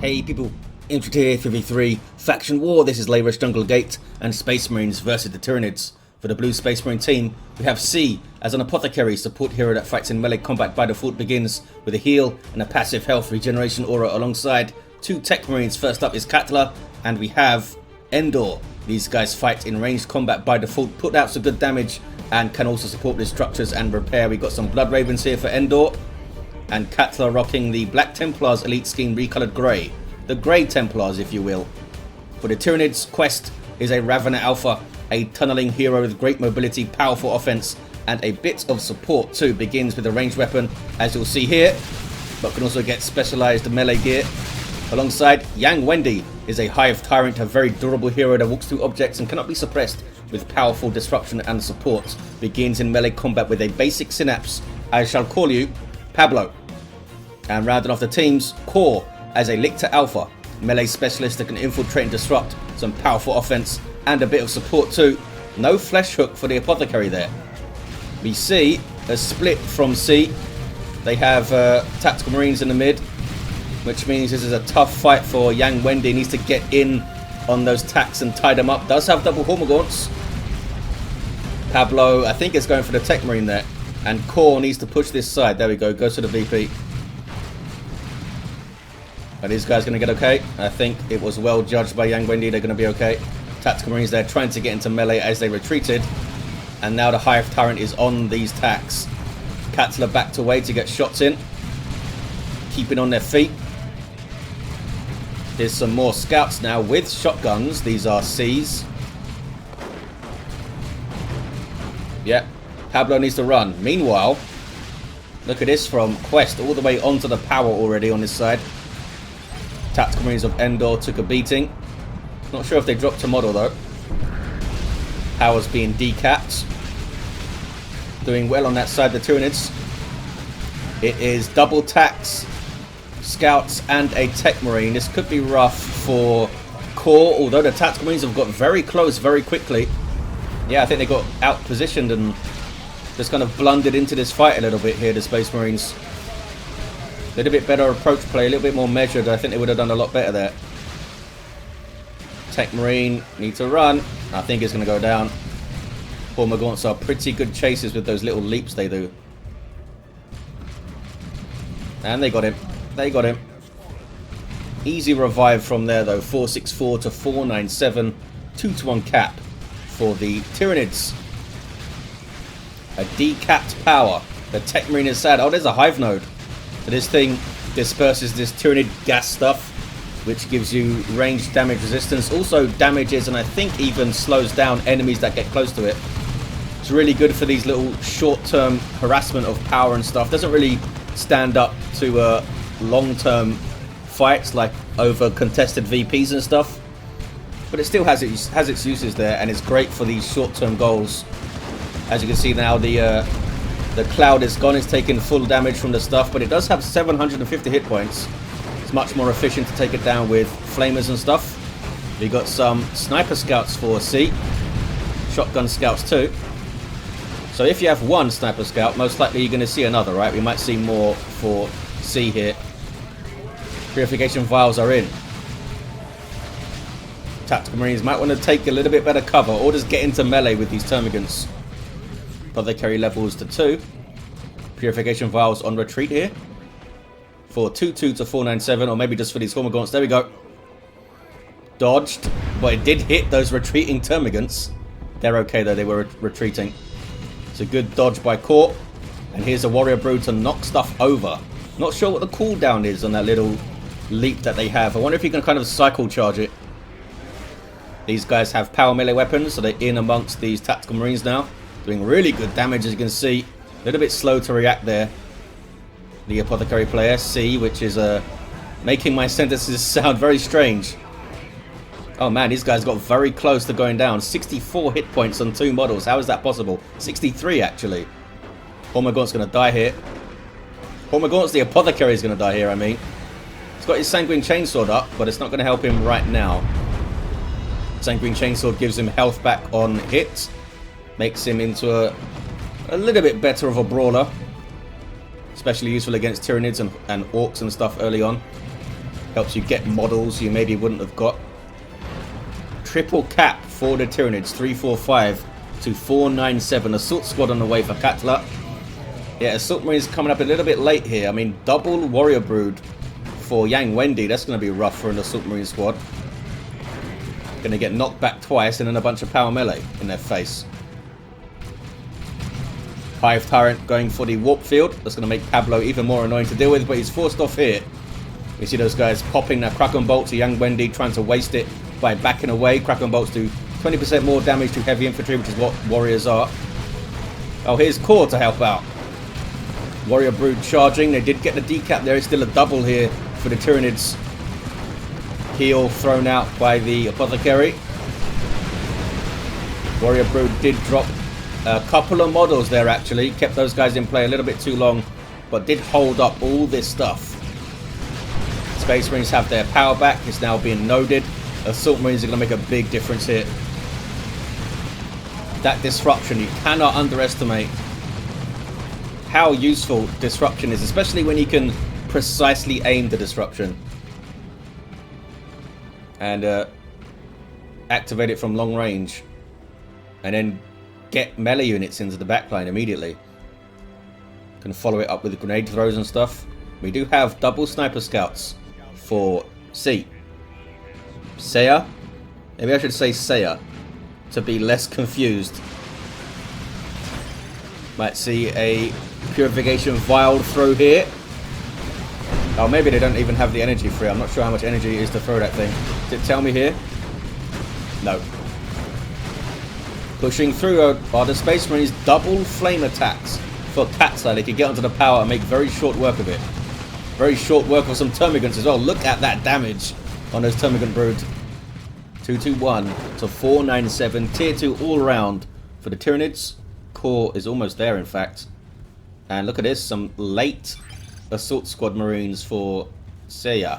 Hey people, Infantry here, 3v3, Faction War. This is Leyrus Jungle Gate and Space Marines versus the Tyranids. For the blue Space Marine team, we have C as an Apothecary, support hero that fights in melee combat by default, begins with a heal and a passive health regeneration aura alongside two Techmarines. First up is Katla, and we have Endor. These guys fight in ranged combat by default, put out some good damage and can also support with structures and repair. We've got some Blood Ravens here for Endor, and Katla rocking the Black Templars elite scheme recolored grey. The Grey Templars, if you will. For the Tyranids, Qwest is a Ravener Alpha, a tunneling hero with great mobility, powerful offense, and a bit of support too. Begins with a ranged weapon, as you'll see here, but can also get specialized melee gear. Alongside, wenDi is a Hive Tyrant, a very durable hero that walks through objects and cannot be suppressed with powerful disruption and support. Begins in melee combat with a basic synapse. I shall call you Pablo. And rounding off the teams, Corr as a Lictor Alpha, melee specialist that can infiltrate and disrupt, some powerful offense and a bit of support too. No flesh hook for the Apothecary there. We see a split from C. They have Tactical Marines in the mid, which means this is a tough fight for wenDi. Needs to get in on those tacks and tie them up. Does have double Hormagaunts. Pablo, I think, is going for the Techmarine there. And Corr needs to push this side. There we go. Goes to the VP. Are these guys going to get okay? I think it was well judged by wenDi. They're going to be okay. Tactical Marines there trying to get into melee as they retreated. And now the Hive Tyrant is on these tacks. Katla backed away to get shots in. Keeping on their feet. There's some more scouts now with shotguns. These are C's. Yep. Pablo needs to run. Meanwhile, look at this from Qwest all the way onto the power already on this side. Tactical Marines of Endor took a beating. Not sure if they dropped a model though. Power's being decapped. Doing well on that side, the Tyranids. It is double tacks, scouts and a Techmarine. This could be rough for Corr, although the Tactical Marines have got very close very quickly. Yeah, I think they got out positioned and just kind of blundered into this fight a little bit here, the Space Marines. A little bit better approach play, a little bit more measured. I think they would have done a lot better there. Techmarine need to run. I think it's going to go down. Hormagaunts are pretty good chasers with those little leaps they do. And they got him. They got him. Easy revive from there though. 464 to 497. 2-to-1 cap for the Tyranids. A decapped power. The Techmarine is sad. Oh, there's a Hive node. So this thing disperses this Tyranid gas stuff, which gives you ranged damage resistance. Also damages and I think even slows down enemies that get close to it. It's really good for these little short-term harassment of power and stuff. Doesn't really stand up to long-term fights like over contested VPs and stuff. But it still has its uses there, and it's great for these short-term goals. As you can see now, the cloud is gone. It's taking full damage from the stuff, but it does have 750 hit points. It's much more efficient to take it down with flamers and stuff. We got some sniper scouts for C, shotgun scouts too. So if you have one sniper scout, most likely you're going to see another, right? We might see more for C here. Purification vials are in. Tactical Marines might want to take a little bit better cover or just get into melee with these termagants. But they carry levels to 2. Purification vials on retreat here. For 2-2 to 497, or maybe just for these Hormagaunts. There we go. Dodged, but it did hit those retreating termagants. They're okay though, they were retreating. It's a good dodge by Corr. And here's a Warrior Brood to knock stuff over. Not sure what the cooldown is on that little leap that they have. I wonder if you can kind of cycle charge it. These guys have power melee weapons, so they're in amongst these Tactical Marines now. Doing really good damage, as you can see. A little bit slow to react there. The Apothecary player, C, which is making my sentences sound very strange. Oh man, these guys got very close to going down. 64 hit points on 2 models. How is that possible? 63 actually. Hormagaunts going to die here. Hormagaunts, the Apothecary is going to die here, I mean. He's got his Sanguine Chainsword up, but it's not going to help him right now. Sanguine Chainsword gives him health back on hits. Makes him into a little bit better of a brawler. Especially useful against Tyranids and Orcs and stuff early on. Helps you get models you maybe wouldn't have got. Triple cap for the Tyranids. 345 to 497. Assault squad on the way for Katla. Yeah, Assault Marine's coming up a little bit late here. I mean, double Warrior Brood for wenDi. That's going to be rough for an Assault Marine squad. Going to get knocked back twice and then a bunch of power melee in their face. Hive Tyrant going for the warp field. That's going to make Pablo even more annoying to deal with, but he's forced off here. You see those guys popping their Kraken Bolt to wenDi, trying to waste it by backing away. Kraken Bolts do 20% more damage to heavy infantry, which is what warriors are. Oh, here's Corr to help out. Warrior Brood charging. They did get the decap there. It's still a double here for the Tyranids. Heal thrown out by the Apothecary. Warrior Brood did drop a couple of models there, actually. Kept those guys in play a little bit too long, but did hold up all this stuff. Space Marines have their power back. It's now being noded. Assault Marines are going to make a big difference here. That disruption, you cannot underestimate how useful disruption is, especially when you can precisely aim the disruption and activate it from long range and then get melee units into the backline immediately. Can follow it up with grenade throws and stuff. We do have double sniper scouts for C. Saya? Maybe I should say Saya to be less confused. Might see a purification vial throw here. Oh, maybe they don't even have the energy free. I'm not sure how much energy it is to throw that thing. Did it tell me here? No. Pushing through are the Space Marines. Double flame attacks for Katla. They can get onto the power and make very short work of it. Very short work of some Termagants as well. Look at that damage on those Termagant Brood. 221 to 497. Tier 2 all around for the Tyranids. Corr is almost there, in fact. And look at this. Some late Assault Squad Marines for Saya.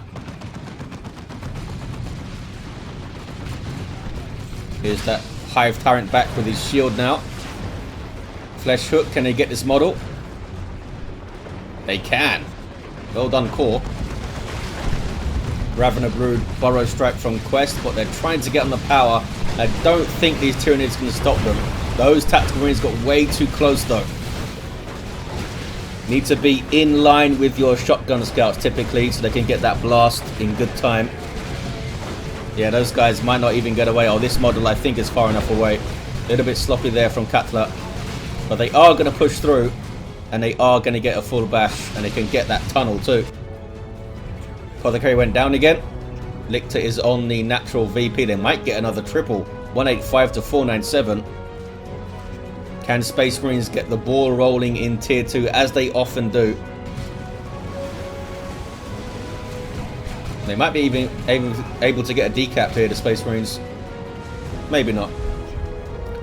Here's that Hive Tyrant back with his shield now. Flesh Hook, can they get this model? They can. Well done, Corr. Ravener Brood, Burrow Strike from Qwest, but they're trying to get on the power. I don't think these Tyranids can stop them. Those Tactical Marines got way too close, though. Need to be in line with your shotgun scouts, typically, so they can get that blast in good time. Yeah, those guys might not even get away. Oh, this model, I think, is far enough away. A little bit sloppy there from Katla. But they are going to push through, and they are going to get a full bash, and they can get that tunnel, too. Apothecary went down again. Lictor is on the natural VP. They might get another triple. 185 to 497. Can Space Marines get the ball rolling in Tier 2, as they often do? They might be even able to get a decap here, the Space Marines. Maybe not.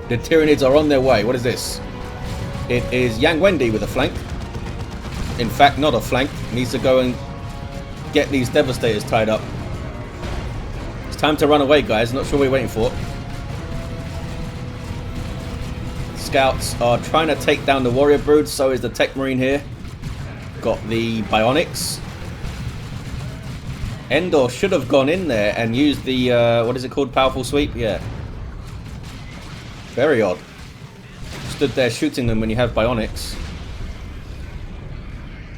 The Tyranids are on their way. What is this? It is wenDi with a flank. In fact, not a flank. Needs to go and get these Devastators tied up. It's time to run away, guys. Not sure what we're waiting for. Scouts are trying to take down the Warrior Brood. So is the Techmarine here. Got the Bionics. Endor should have gone in there and used the, what is it called? Powerful Sweep? Yeah. Very odd. Stood there shooting them when you have Bionics.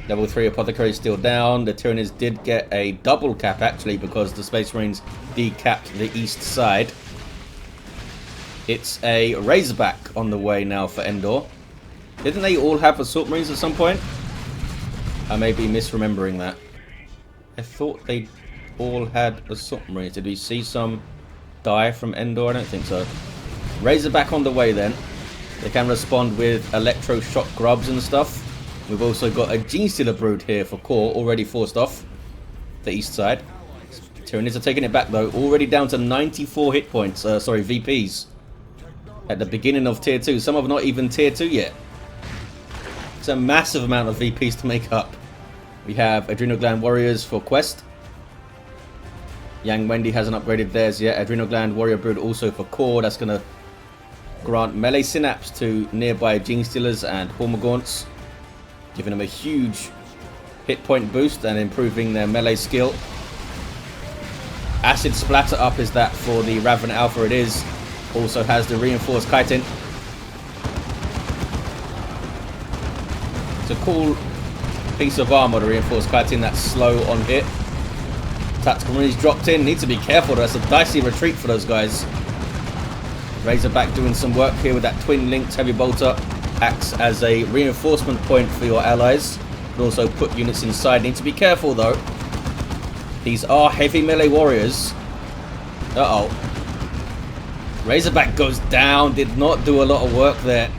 Level 3 Apothecary still down. The Tyranids did get a double cap, actually, because the Space Marines decapped the east side. It's a Razorback on the way now for Endor. Didn't they all have Assault Marines at some point? I may be misremembering that. I thought they all had Assault Marines. Did we see some die from Endor? I don't think so. Razorback on the way then. They can respond with electroshock grubs and stuff. We've also got a Genestealer Brood here for Corr, already forced off the east side. Tyranids are taking it back though, already down to 94 hit points, sorry, VPs. At the beginning of Tier 2. Some are not even Tier 2 yet. It's a massive amount of VPs to make up. We have Adrenal Gland Warriors for Qwest. wenDi hasn't upgraded theirs yet. Adrenal Gland Warrior Brood also for Corr. That's going to grant melee synapse to nearby Genestealers and Hormagaunts, giving them a huge hit point boost and improving their melee skill. acid splatter up is that for the Raven Alpha? It is. Also has the reinforced chitin. It's a cool piece of armor, the reinforced chitin, that's slow on hit. Tactical Marines dropped in. Need to be careful. That's a dicey retreat for those guys. Razorback doing some work here with that twin linked heavy bolter. Acts as a reinforcement point for your allies. Can also put units inside. Need to be careful though. These are heavy melee warriors. Uh-oh. Razorback goes down. Did not do a lot of work there.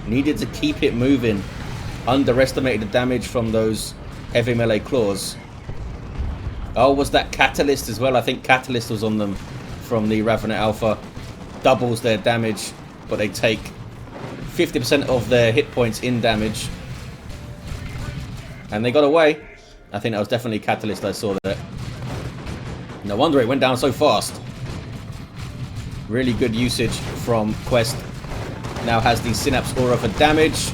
Needed to keep it moving. Underestimated the damage from those heavy melee claws. Oh, was that Catalyst as well? I think Catalyst was on them from the Ravener Alpha. Doubles their damage, but they take 50% of their hit points in damage. And they got away. I think that was definitely Catalyst I saw there. No wonder it went down so fast. Really good usage from Qwest. Now has the Synapse Aura for damage.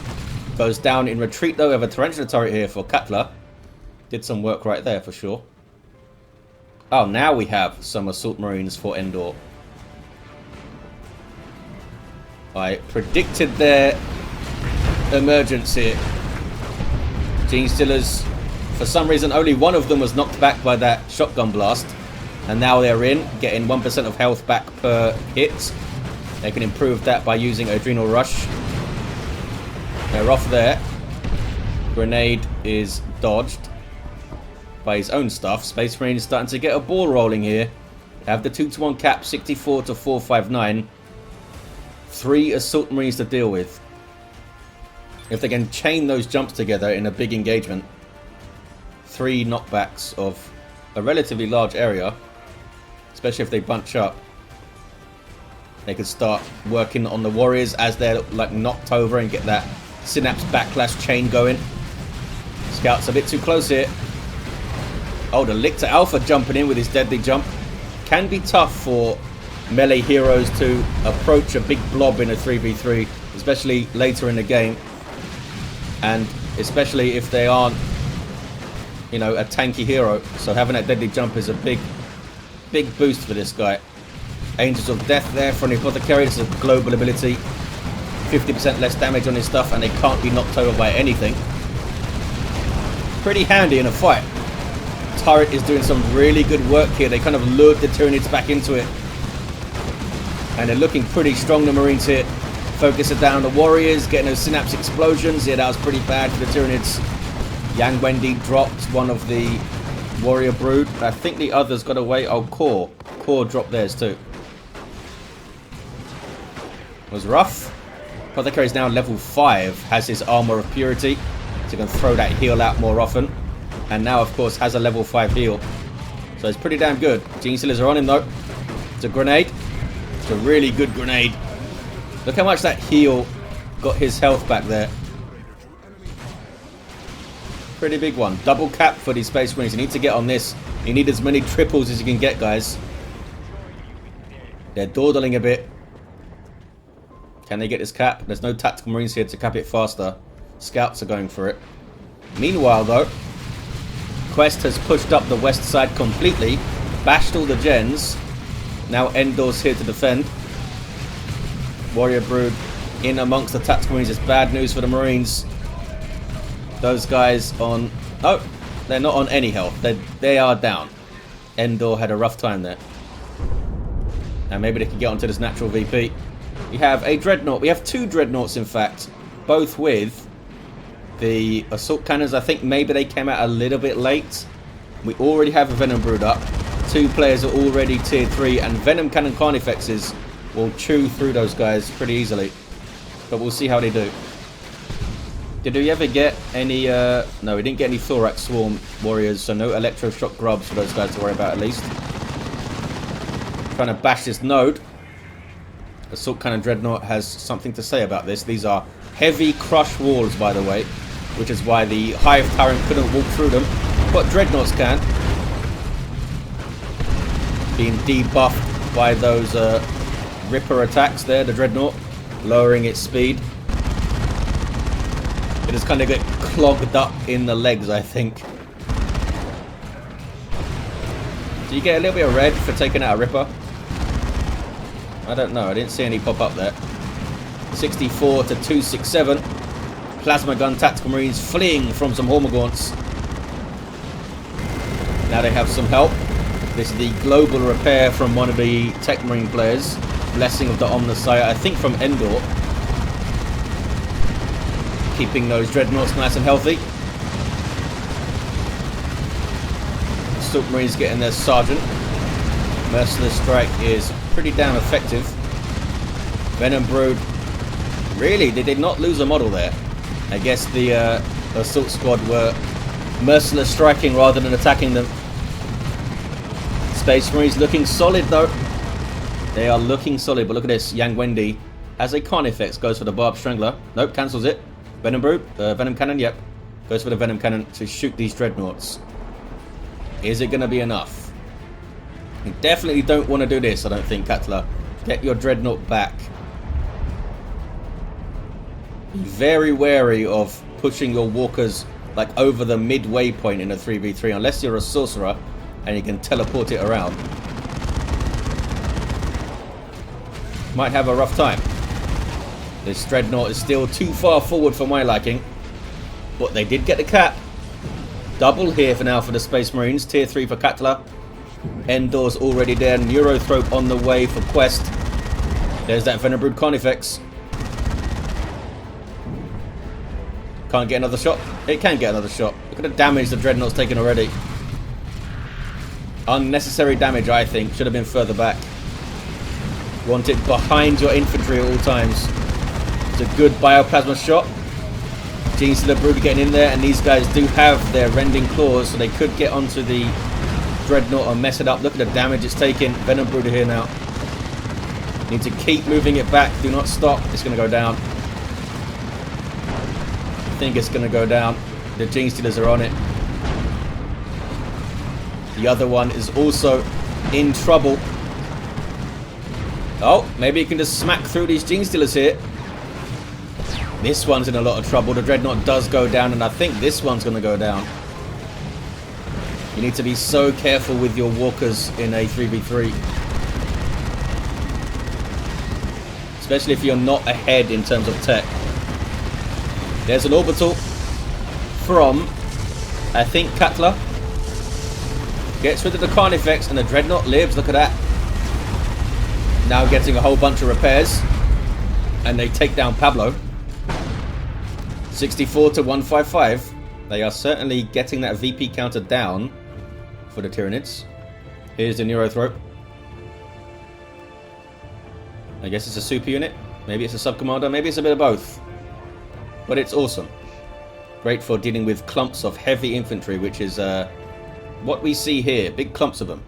Goes down in retreat though. We have a Tarantula turret here for Katla. Did some work right there for sure. Oh, now we have some Assault Marines for Endor. I predicted their emergence here. Gene Stealers, for some reason, only one of them was knocked back by that shotgun blast. And now they're in, getting 1% of health back per hit. They can improve that by using Adrenal Rush. They're off there. Grenade is dodged by his own stuff. Space Marine is starting to get a ball rolling here. They have the 2-to-1 cap, 64 to 459. 3 Assault Marines to deal with. If they can chain those jumps together in a big engagement, 3 knockbacks of a relatively large area, especially if they bunch up, they could start working on the warriors as they're like knocked over and get that Synapse backlash chain going. Scout's a bit too close here. Oh, the Lictor Alpha jumping in with his deadly jump. Can be tough for melee heroes to approach a big blob in a 3v3, especially later in the game. And especially if they aren't, you know, a tanky hero. So having that deadly jump is a big boost for this guy. Angels of Death there for an Apothecary. This is a global ability. 50% less damage on his stuff, and they can't be knocked over by anything. Pretty handy in a fight. Turret is doing some really good work here. They kind of lured the Tyranids back into it. And they're looking pretty strong, the Marines here. Focus it down the warriors, getting those synapse explosions. Yeah, that was pretty bad for the Tyranids. Yang wenDi dropped one of the warrior brood. I think the others got away. Oh, Corr. Corr dropped theirs too. It was rough. Apothecary is now level 5. Has his Armor of Purity. So he can throw that heal out more often. And now, of course, has a level 5 heal. So it's pretty damn good. Gene Stealers are on him though. It's a grenade. It's a really good grenade. Look how much that heal got his health back there. Pretty big one. Double cap for these Space Marines. You need to get on this. You need as many triples as you can get, guys. They're dawdling a bit. Can they get this cap? There's no Tactical Marines here to cap it faster. Scouts are going for it. Meanwhile, though, Qwest has pushed up the west side completely. Bashed all the gens. Now Endor's here to defend. Warrior Brood in amongst the Tactical Marines is bad news for the Marines. Those guys on... Oh, they're not on any health. They are down. Endor had a rough time there. And maybe they can get onto this natural VP. We have a Dreadnought. We have 2 Dreadnoughts, in fact. Both with the Assault Cannons. I think maybe they came out a little bit late. We already have a Venom Brood up. 2 players are already tier 3. And Venom Cannon Carnifexes will chew through those guys pretty easily. But we'll see how they do. Did we ever get any... no, we didn't get any Thorax Swarm Warriors. So no Electroshock Grubs for those guys to worry about at least. Trying to bash this node. Assault Cannon Dreadnought has something to say about this. These are heavy crush walls, by the way, which is why the Hive Tyrant couldn't walk through them, but Dreadnoughts can. Being debuffed by those Ripper attacks there, the Dreadnought, lowering its speed. It just kind of get clogged up in the legs, I think. Do you get a little bit of red for taking out a Ripper? I don't know. I didn't see any pop up there. 64 to 267. Plasma gun tactical marines fleeing from some Hormagaunts. Now they have some help. This is the global repair from one of the Techmarine players. Blessing of the Omnisire, I think from Endor. Keeping those Dreadnoughts nice and healthy. Assault Marines getting their Sergeant. Merciless Strike is pretty damn effective. Venom Brood. Really, they did not lose a model there. I guess the Assault Squad were merciless striking rather than attacking them. Space Marines looking solid though. They are looking solid, but look at this. wenDi has a Carnifex, goes for the Barb Strangler. Nope, cancels it. Venom Brood, Venom Cannon, yep. Goes for the Venom Cannon to shoot these Dreadnoughts. Is it going to be enough? You definitely don't want to do this, I don't think, Katla. Get your Dreadnought back. Be very wary of pushing your walkers like over the midway point in a 3v3, unless you're a sorcerer and you can teleport it around. Might have a rough time. This Dreadnought is still too far forward for my liking, but they did get the cap. Double here for now for the Space Marines. Tier 3 for Katla. Endor's already there. Neurothrope on the way for Qwest. There's that Venom Brood Carnifex. Can't get another shot. It can get another shot. Look at the damage the Dreadnought's taken already. Unnecessary damage, I think. Should have been further back. Want it behind your infantry at all times. It's a good bioplasma shot. Genestealer Brood getting in there, and these guys do have their rending claws, so they could get onto the Dreadnought and mess it up. Look at the damage it's taking. Venom Brood here now. Need to keep moving it back. Do not stop. It's going to go down. I think it's going to go down. The Genestealers are on it. The other one is also in trouble. Oh, maybe you can just smack through these Genestealers here. This one's in a lot of trouble. The Dreadnought does go down, and I think this one's going to go down. You need to be so careful with your walkers in a 3v3. Especially if you're not ahead in terms of tech. There's an orbital from, I think, Katla. Gets rid of the Carnifex, and the Dreadnought lives. Look at that. Now getting a whole bunch of repairs. And they take down Pablo. 64 to 155. They are certainly getting that VP counter down for the Tyranids. Here's the Neurothrope. I guess it's a super unit. Maybe it's a sub-commander. Maybe it's a bit of both. But it's awesome. Great for dealing with clumps of heavy infantry, which is what we see here. Big clumps of them.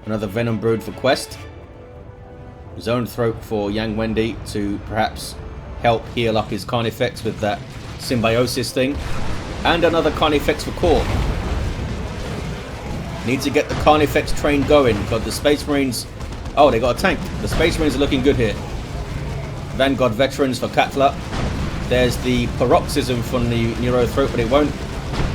Another Venom Brood for Qwest. Zone Throat for wenDi to perhaps help heal up his Carnifex with that symbiosis thing. And another Carnifex for Corr. Need to get the Carnifex train going, because the Space Marines... Oh, they got a tank. The Space Marines are looking good here. Vanguard Veterans for Katla. There's the Paroxysm from the Neurothrope, but it won't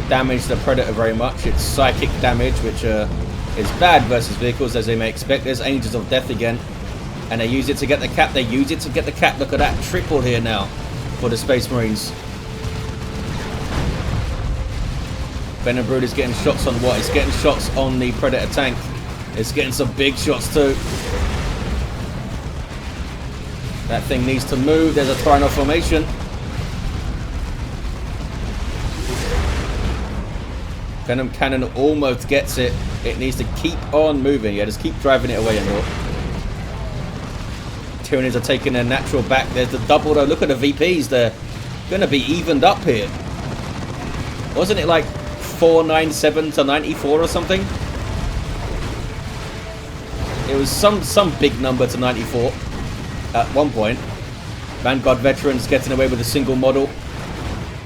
damage the Predator very much. It's psychic damage, which is bad versus vehicles, as they may expect. There's Angels of Death again. And they use it to get the cap. They use it to get the cap. Look at that. Triple here now for the Space Marines. Venom Brood is getting shots on what? It's getting shots on the Predator tank. It's getting some big shots too. That thing needs to move. There's a Tyranids formation. Venom Cannon almost gets it. It needs to keep on moving. Yeah, just keep driving it away, Endor. Tyranids are taking their natural back. There's the double though. Look at the VPs. They're going to be evened up here. Wasn't it like 497 to 94 or something? It was some big number to 94 at one point. Vanguard Veterans getting away with a single model.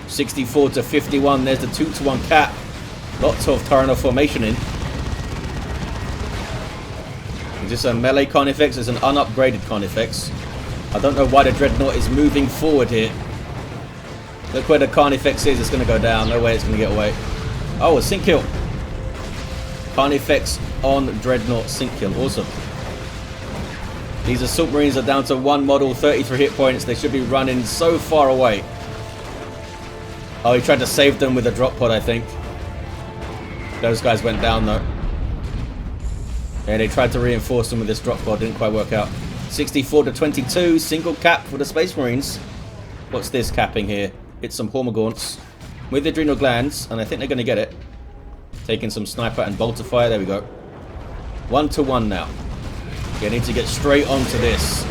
64 to 51. There's the 2-to-1 cap. Lots of Tyranids formation in. Is this a melee Carnifex? It's an unupgraded Carnifex. I don't know why the Dreadnought is moving forward here. Look where the Carnifex is. It's going to go down. No way it's going to get away. Oh, a sink kill. Carnifex on Dreadnought sync kill. Awesome. These Assault Marines are down to one model, 33 hit points. They should be running so far away. Oh, he tried to save them with a drop pod, I think. Those guys went down though. Yeah, they tried to reinforce them with this drop pod. Didn't quite work out. 64 to 22. Single cap for the Space Marines. What's this capping here? It's some Hormagaunts with adrenal glands, and I think they're going to get it. Taking some sniper and bolter fire. There we go. 1-1 now. You need to get straight onto this.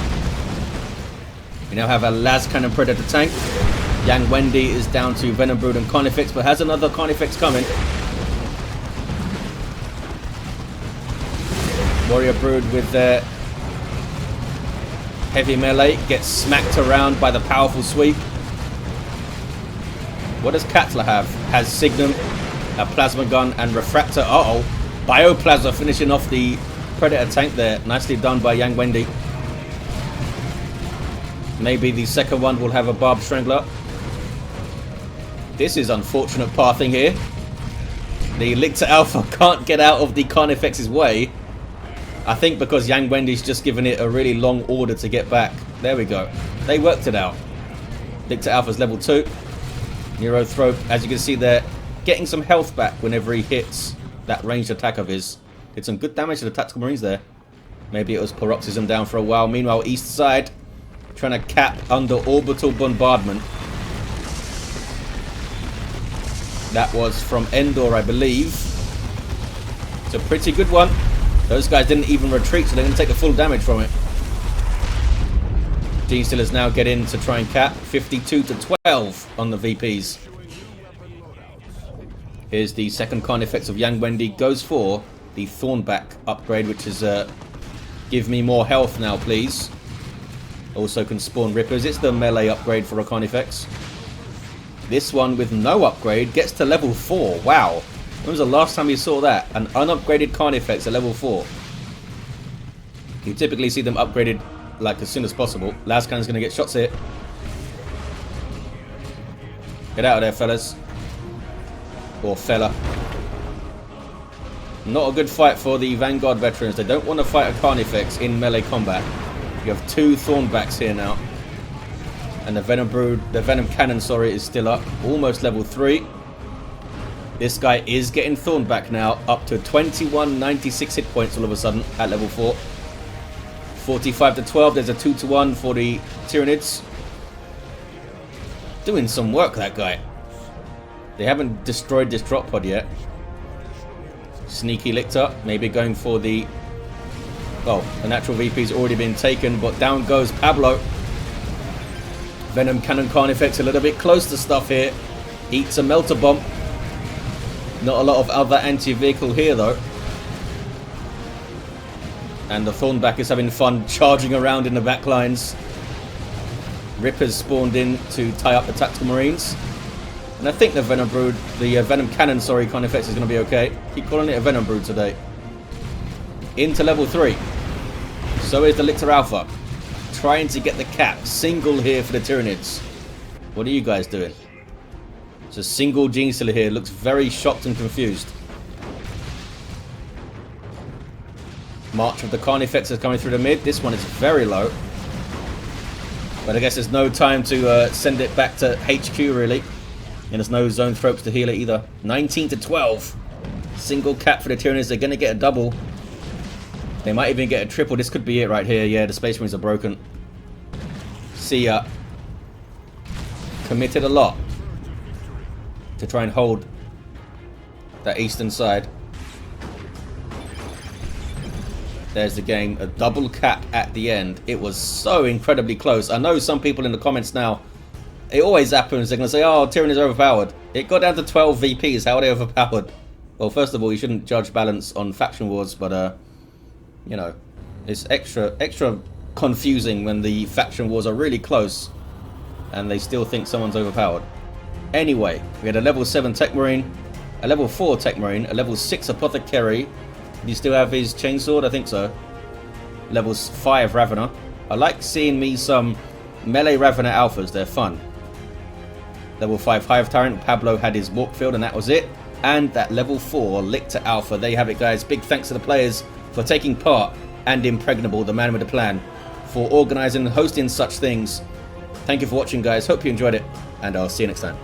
We now have a las cannon predator tank. Yang wenDi is down to Venom Brood and Carnifex, but has another Carnifex coming. Warrior Brood with their heavy melee gets smacked around by the powerful sweep. What does Katla have? Has Signum, a plasma gun, and refractor. Uh-oh. Bioplasma finishing off the predator tank there. Nicely done by Yang wenDi. Maybe the second one will have a barbed strangler. This is unfortunate pathing here. The Lictor Alpha can't get out of the Carnifex's way. I think because Yang wenDi's just given it a really long order to get back. There we go. They worked it out. Lictor Alpha's level 2. Neurothrope, as you can see there, getting some health back whenever he hits that ranged attack of his. Did some good damage to the Tactical Marines there. Maybe it was paroxysm down for a while. Meanwhile, east side, trying to cap under orbital bombardment. That was from Endor, I believe. It's a pretty good one. Those guys didn't even retreat, so they're going to take the full damage from it. G-Stealers now get in to try and cap. 52 to 12 on the VPs. Here's the second Carnifex of Yang wenDi. Goes for the Thornback upgrade, which is give me more health now, please. Also can spawn Rippers. It's the melee upgrade for a Carnifex. This one with no upgrade gets to level 4. Wow. When was the last time you saw that? An unupgraded Carnifex at level 4. You typically see them upgraded like as soon as possible. Lascan's going to get shots here. Get out of there, fellas. Or fella. Not a good fight for the Vanguard veterans. They don't want to fight a Carnifex in melee combat. You have two Thornbacks here now. And the Venom Brood, the Venom Cannon, sorry, is still up. Almost level 3. This guy is getting Thornback now. Up to 2196 hit points all of a sudden at level 4. 45 to 12. There's a 2-1 for the Tyranids. Doing some work, that guy. They haven't destroyed this drop pod yet. Sneaky Lictor. Maybe going for the... Well, the natural VP's already been taken, but down goes Pablo. Venom Cannon Carnifex a little bit close to stuff here. Eats a Melter Bomb. Not a lot of other anti-vehicle here, though. And the Thornback is having fun charging around in the back lines. Rippers spawned in to tie up the Tactical Marines. And I think the Venom Brood, the Venom Cannon, sorry, Carnifex is going to be okay. Keep calling it a Venom Brood today. Into level 3. So is the Lictor Alpha. Trying to get the cap. Single here for the Tyranids. What are you guys doing? It's a single Gene-Stealer here. Looks very shocked and confused. March of the Carnifex is coming through the mid. This one is very low. But I guess there's no time to send it back to HQ, really. And there's no zone thropes to heal it either. 19 to 12. Single cap for the Tyranids. They're going to get a double. They might even get a triple. This could be it right here. Yeah, the Space Marines are broken. See ya. Committed a lot to try and hold that eastern side. There's the game. A double cap at the end. It was so incredibly close. I know some people in the comments now, it always happens. They're going to say, oh, Tyranny is overpowered. It got down to 12 VPs. How are they overpowered? Well, first of all, you shouldn't judge balance on faction wars, but you know, it's extra confusing when the faction wars are really close and they still think someone's overpowered. Anyway, we had a level 7 Techmarine, a level 4 Techmarine, a level 6 Apothecary. Do you still have his chainsword? I think so. Level 5 Ravener. I like seeing me some melee Ravener alphas. They're fun. Level 5 Hive Tyrant. Pablo had his warp field and that was it. and that level 4 Lictor Alpha. There you have it, guys. Big thanks to the players for taking part, and Impregnable, the man with the plan, for organising and hosting such things. Thank you for watching, guys. Hope you enjoyed it, and I'll see you next time.